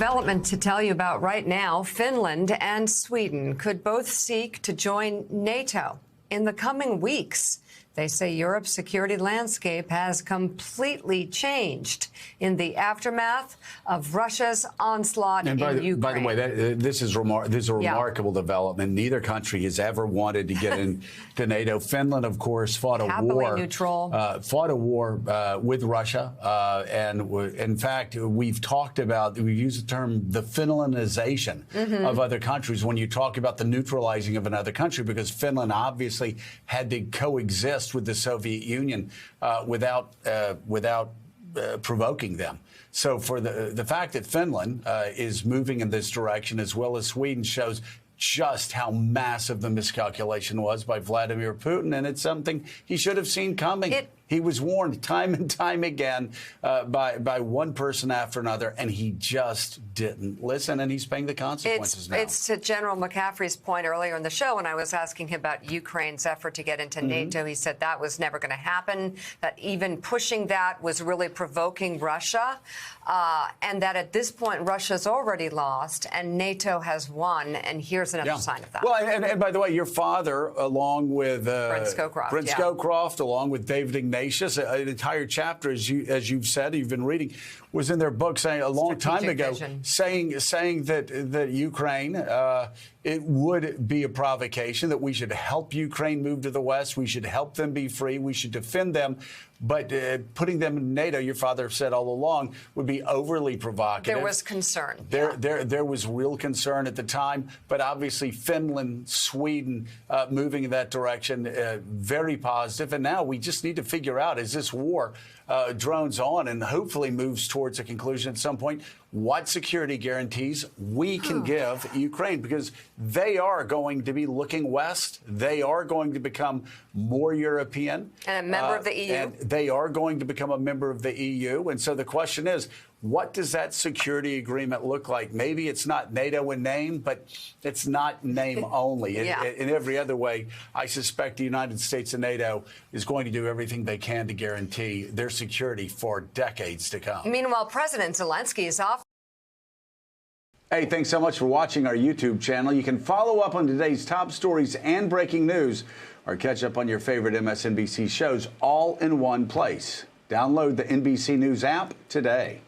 Development to tell you about right now. Finland and Sweden could both seek to join NATO in the coming weeks. They say Europe's security landscape has completely changed in the aftermath of Russia's onslaught in Ukraine. By the way, this is a remarkable development. Neither country has ever wanted to get into NATO. Finland, of course, fought a war with Russia, and in fact, we've used the term the Finlandization of other countries when you talk about the neutralizing of another country, because Finland obviously had to coexist with the Soviet Union without provoking them. So for the fact that Finland is moving in this direction, as well as Sweden, shows just how massive the miscalculation was by Vladimir Putin, and it's something he should have seen coming. He was warned time and time again by one person after another, and he just didn't listen, and he's paying the consequences now. It's to General McCaffrey's point earlier in the show when I was asking him about Ukraine's effort to get into NATO. He said that was never going to happen, that even pushing that was really provoking Russia, and that at this point Russia's already lost and NATO has won, and here's another sign of that. Well, and by the way, your father, along with Brent Scowcroft, along with David Ignatius, an entire chapter, as you've said, you've been reading, was in their book saying a long time ago, saying that Ukraine, it would be a provocation, that we should help Ukraine move to the West, we should help them be free, we should defend them, but putting them in NATO, your father said all along, would be overly provocative. There was concern. There was real concern at the time, but obviously Finland, Sweden moving in that direction, very positive. And now we just need to figure out, as this war drones on and hopefully moves towards a conclusion at some point, what security guarantees we can give Ukraine, because they are going to be looking west. They are going to become more European. And a member of the EU. And they are going to become a member of the EU. And so the question is, what does that security agreement look like? Maybe it's not NATO in name, but it's not name only. In every other way, I suspect the United States and NATO is going to do everything they can to guarantee their security for decades to come. Meanwhile, President Zelensky is off. Hey, thanks so much for watching our YouTube channel. You can follow up on today's top stories and breaking news, or catch up on your favorite MSNBC shows all in one place. Download the NBC News app today.